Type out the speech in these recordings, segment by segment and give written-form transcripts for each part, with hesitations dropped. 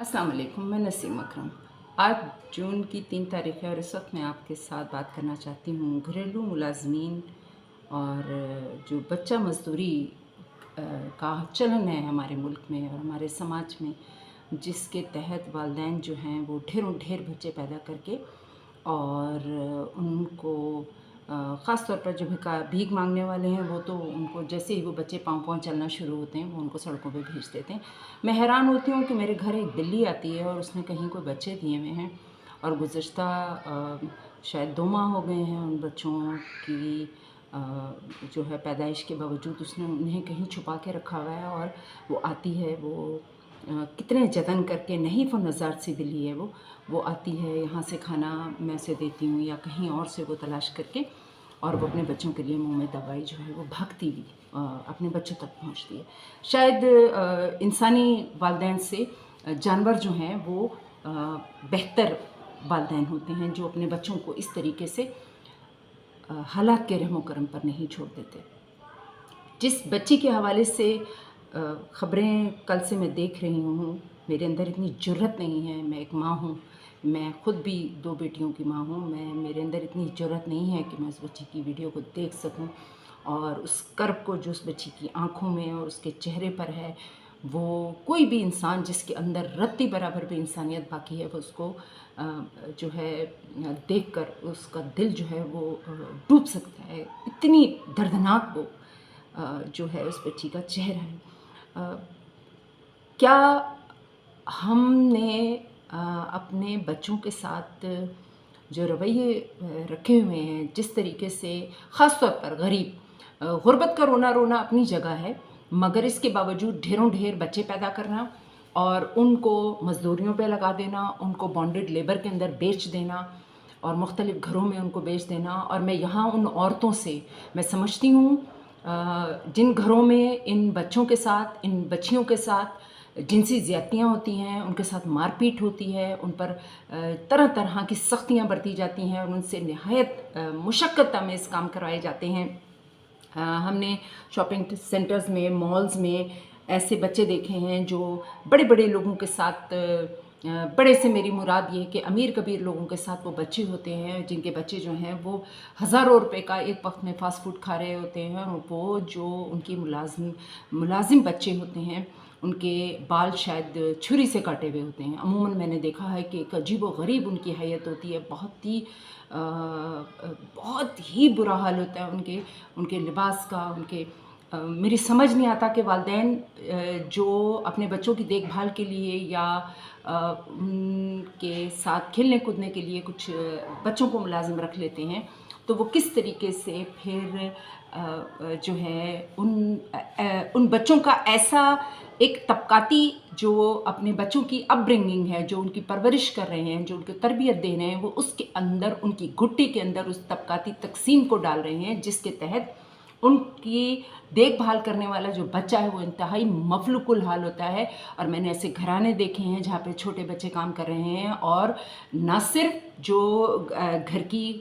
अस्सलाम वालेकुम, मैं नसीम अकरम। आज जून की 3 तारीख़ है और इस वक्त मैं आपके साथ बात करना चाहती हूँ घरेलू मुलाज़मीन और जो बच्चा मज़दूरी का चलन है हमारे मुल्क में और हमारे समाज में, जिसके तहत वालिदैन जो हैं वो ढेरों ढेर बच्चे पैदा करके और उनको ख़ास तौर पर जो भीख मांगने वाले हैं वो तो उनको जैसे ही वो बच्चे पाँव-पाँव चलना शुरू होते हैं वो उनको सड़कों पे भेज देते हैं। मैं हैरान होती हूँ कि मेरे घर एक बिल्ली आती है और उसने कहीं कोई बच्चे दिए हुए हैं और गुज़श्ता शायद 2 माह हो गए हैं उन बच्चों की जो है पैदाइश के बावजूद उसने उन्हें कहीं छुपा के रखा हुआ है और वो आती है वो कितने जतन करके, नहीं वो नज़ार सी बिल्ली है वो आती है, यहाँ से खाना मैं उसे देती हूँ या कहीं और से वो तलाश करके और वो अपने बच्चों के लिए मुँह में दवाई जो है वो भागती हुई अपने बच्चों तक पहुँचती है। शायद इंसानी वालिदैन से जानवर जो हैं वो बेहतर वालिदैन होते हैं जो अपने बच्चों को इस तरीके से हालात के रहमो करम पर नहीं छोड़ देते। जिस बच्ची के हवाले से ख़बरें कल से मैं देख रही हूँ, मेरे अंदर इतनी जुर्रत नहीं है, मैं एक माँ हूँ, मैं ख़ुद भी 2 बेटियों की माँ हूँ, मेरे अंदर इतनी जुर्रत नहीं है कि मैं उस बच्ची की वीडियो को देख सकूँ और उस कर्ब को जो उस बच्ची की आँखों में और उसके चेहरे पर है, वो कोई भी इंसान जिसके अंदर रत्ती बराबर भी इंसानियत बाकी है वो उसको जो है देखकर उसका दिल जो है वो डूब सकता है। इतनी दर्दनाक वो जो है उस बच्ची का चेहरा है। क्या हमने अपने बच्चों के साथ जो रवैये रखे हुए हैं, जिस तरीके से ख़ास तौर पर गुरबत का रोना रोना अपनी जगह है, मगर इसके बावजूद ढेरों ढेर बच्चे पैदा करना और उनको मज़दूरियों पे लगा देना, उनको बॉन्डेड लेबर के अंदर बेच देना और मुख्तलिफ़ घरों में उनको बेच देना। और मैं यहाँ उन औरतों से मैं समझती हूँ जिन घरों में इन बच्चों के साथ, इन बच्चियों के साथ जिनसी ज़्यादतियाँ होती हैं, उनके साथ मारपीट होती है, उन पर तरह तरह की सख्तियाँ बरती जाती हैं और उनसे निहायत मुशक्क़त आमेज़ काम करवाए जाते हैं। हमने शॉपिंग सेंटर्स में, मॉल्स में ऐसे बच्चे देखे हैं जो बड़े-बड़े लोगों के साथ बड़े से मेरी मुराद ये है कि अमीर कबीर लोगों के साथ वो बच्चे होते हैं जिनके बच्चे जो हैं वो हज़ारों रुपए का एक वक्त में फ़ास्ट फूड खा रहे होते हैं और वो जो उनकी मुलाजिम बच्चे होते हैं उनके बाल शायद छुरी से काटे हुए होते हैं। अमूमन मैंने देखा है कि एक अजीब व गरीब उनकी हैयत होती है, बहुत ही बुरा हाल होता है उनके लिबास का, मेरी समझ नहीं आता कि वालिदैन जो अपने बच्चों की देखभाल के लिए या उनके साथ खेलने कूदने के लिए कुछ बच्चों को मुलाजिम रख लेते हैं, तो वो किस तरीके से फिर जो है उन बच्चों का ऐसा एक तबकाती जो अपने बच्चों की अपब्रिंगिंग है, जो उनकी परवरिश कर रहे हैं, जो उनको तरबियत दे रहे हैं, वो उसके अंदर उनकी घुट्टी के अंदर उस तबकाती तक़सीम को डाल रहे हैं जिसके तहत उनकी देखभाल करने वाला जो बच्चा है वो इंतहाई मफलूकुल हाल होता है। और मैंने ऐसे घराने देखे हैं जहाँ पे छोटे बच्चे काम कर रहे हैं और ना सिर्फ जो घर की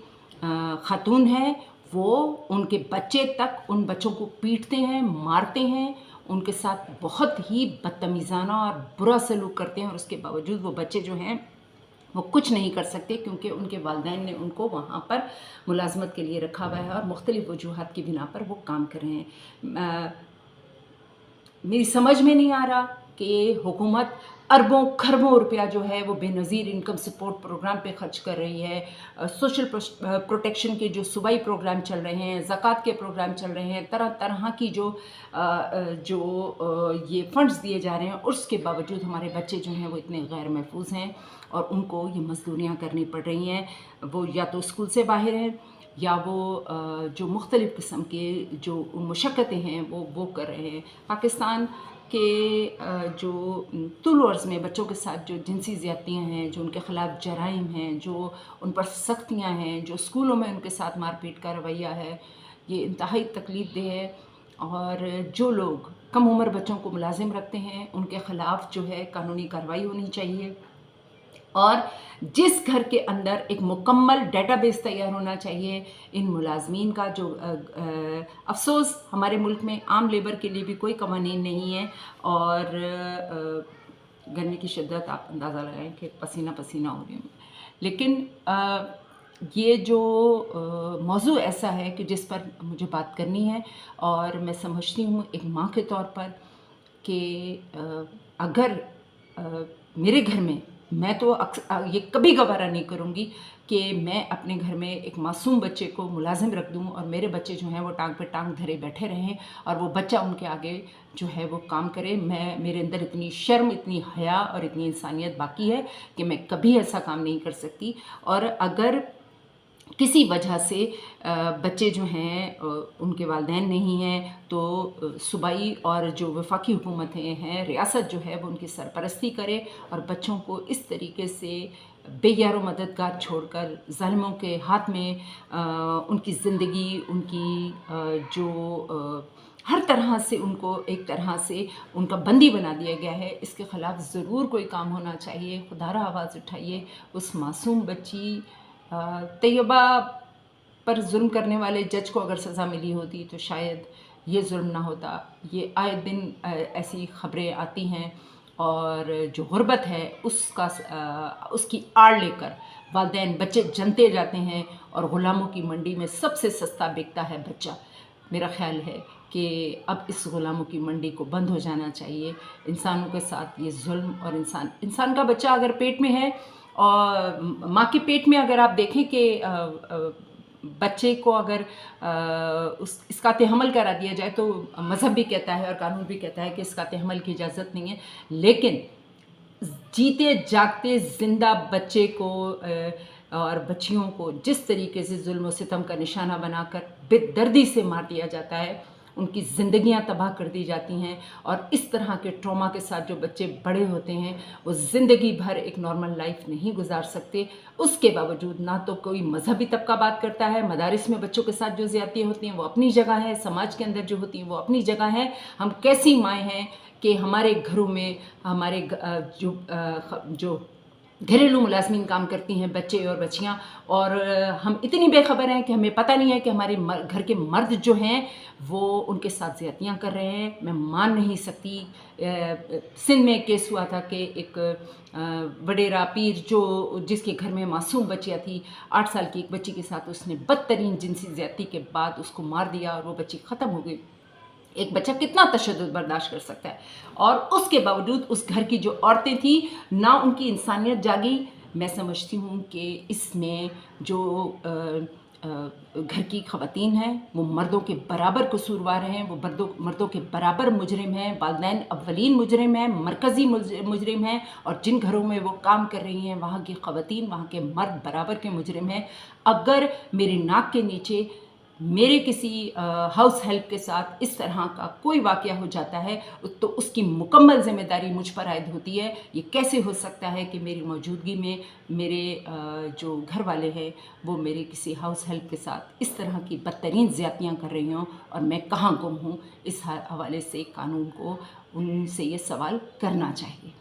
खातून है वो उनके बच्चे तक उन बच्चों को पीटते हैं, मारते हैं, उनके साथ बहुत ही बदतमीज़ाना और बुरा सलूक करते हैं और उसके बावजूद वो बच्चे जो हैं वो कुछ नहीं कर सकते क्योंकि उनके वालिदैन ने उनको वहाँ पर मुलाज़मत के लिए रखा हुआ है और मुख्तलिफ़ वजूहात की बिना पर वो काम कर रहे हैं। मेरी समझ में नहीं आ रहा कि हुकूमत अरबों खरबों रुपया जो है वो बेनज़ीर इनकम सपोर्ट प्रोग्राम पे ख़र्च कर रही है। सोशल प्रोटेक्शन के जो सूबाई प्रोग्राम चल रहे हैं, ज़कात के प्रोग्राम चल रहे हैं, तरह तरह की ये फ़ंड्स दिए जा रहे हैं, उसके बावजूद हमारे बच्चे जो हैं वो इतने गैर महफूज हैं और उनको ये मज़दूरियाँ करनी पड़ रही हैं। वो या तो स्कूल से बाहर हैं या वो जो मुख्तलिफ़ किस्म के जो मुशक्क़तें हैं वो कर रहे हैं। पाकिस्तान के जो तुल अर्ज़ में बच्चों के साथ जो जिनसी ज़्यादतियाँ हैं, जो उनके ख़िलाफ़ जराइम हैं, जो उन पर सख्तियाँ हैं, जो स्कूलों में उनके साथ मारपीट का रवैया है, ये इंतहाई तकलीफ़ देह है। और जो लोग कम उम्र बच्चों को मुलाजिम रखते हैं उनके ख़िलाफ़ जो है कानूनी कार्रवाई होनी चाहिए और जिस घर के अंदर एक मुकम्मल डेटाबेस तैयार होना चाहिए इन मुलाज़मीन का जो अफ़सोस हमारे मुल्क में आम लेबर के लिए भी कोई कवानीन नहीं है और गर्मी की शिद्दत आप अंदाज़ा लगाएं कि पसीना पसीना हो रही हूँ। लेकिन ये जो मौज़ू ऐसा है कि जिस पर मुझे बात करनी है, और मैं समझती हूँ एक माँ के तौर पर कि अगर मेरे घर में, मैं तो ये कभी गवारा नहीं करूँगी कि मैं अपने घर में एक मासूम बच्चे को मुलाजिम रख दूँ और मेरे बच्चे जो हैं वो टांग पे टांग धरे बैठे रहें और वो बच्चा उनके आगे जो है वो काम करे। मेरे अंदर इतनी शर्म, इतनी हया और इतनी इंसानियत बाकी है कि मैं कभी ऐसा काम नहीं कर सकती। और अगर किसी वजह से बच्चे जो हैं उनके वालिदैन नहीं हैं तो सूबाई और जो वफाकी हुकूमतें हैं, रियासत जो है वो उनकी सरपरस्ती करे और बच्चों को इस तरीके से बेयारो मददगार छोड़कर ज़ालिमों के हाथ में उनकी ज़िंदगी, उनकी हर तरह से उनको एक तरह से उनका बंदी बना दिया गया है। इसके ख़िलाफ़ ज़रूर कोई काम होना चाहिए। खुदारा आवाज़ उठाइए। उस मासूम बच्ची तैयबा पर जुल्म करने वाले जज को अगर सज़ा मिली होती तो शायद ये जुल्म ना होता। ये आए दिन ऐसी ख़बरें आती हैं और जो गुर्बत है उसकी आड़ लेकर वालिदैन बच्चे जनते जाते हैं और ग़ुलामों की मंडी में सबसे सस्ता बिकता है बच्चा। मेरा ख़्याल है कि अब इस ग़ुलामों की मंडी को बंद हो जाना चाहिए। इंसानों के साथ ये जुल्म, और इंसान का बच्चा अगर पेट में है और माँ के पेट में अगर आप देखें कि बच्चे को अगर इसका तहम्मुल करा दिया जाए तो मज़हब भी कहता है और कानून भी कहता है कि इसका तहम्मुल की इजाज़त नहीं है। लेकिन जीते जागते ज़िंदा बच्चे को और बच्चियों को जिस तरीके से जुल्म और सितम का निशाना बनाकर बेदर्दी से मार दिया जाता है, उनकी ज़िंदगियां तबाह कर दी जाती हैं और इस तरह के ट्रॉमा के साथ जो बच्चे बड़े होते हैं वो ज़िंदगी भर एक नॉर्मल लाइफ नहीं गुजार सकते। उसके बावजूद ना तो कोई मजहबी तबका बात करता है। मदारिस में बच्चों के साथ जो ज़्यादतियाँ होती हैं वो अपनी जगह है, समाज के अंदर जो होती हैं वो अपनी जगह है। हम कैसी माएँ हैं कि हमारे घरों में हमारे जो घरेलू मुलाजमीन काम करती हैं, बच्चे और बच्चियां, और हम इतनी बेखबर हैं कि हमें पता नहीं है कि हमारे घर के मर्द जो हैं वो उनके साथ ज़्यादतियाँ कर रहे हैं। मैं मान नहीं सकती। सिंध में एक केस हुआ था कि एक वडेरा पीर जिसके घर में मासूम बच्चियाँ थी, 8 साल की एक बच्ची के साथ उसने बदतरीन जिनसी ज़्यादती के बाद उसको मार दिया और वो बच्ची ख़त्म हो गई। एक बच्चा कितना तशद्दुद बर्दाश्त कर सकता है? और उसके बावजूद उस घर की जो औरतें थी ना उनकी इंसानियत जागी। मैं समझती हूँ कि इसमें जो घर की ख़वातीन हैं वो मर्दों के बराबर कसूरवार हैं, वो मर्दों के बराबर मुजरिम हैं। वालिदैन अव्वलीन मुजरिम हैं, मरकज़ी मुजरिम हैं, और जिन घरों में वो काम कर रही हैं वहाँ की ख़वातीन, वहाँ के मर्द बराबर के मुजरिम हैं। अगर मेरी नाक के नीचे मेरे किसी हाउस हेल्प के साथ इस तरह का कोई वाक़या हो जाता है तो उसकी मुकम्मल ज़िम्मेदारी मुझ पर आयद होती है। ये कैसे हो सकता है कि मेरी मौजूदगी में मेरे जो घर वाले हैं वो मेरे किसी हाउस हेल्प के साथ इस तरह की बदतरीन ज़्यादतियाँ कर रही हों और मैं कहाँ गुम हूँ? इस हवाले से कानून को उनसे ये सवाल करना चाहिए।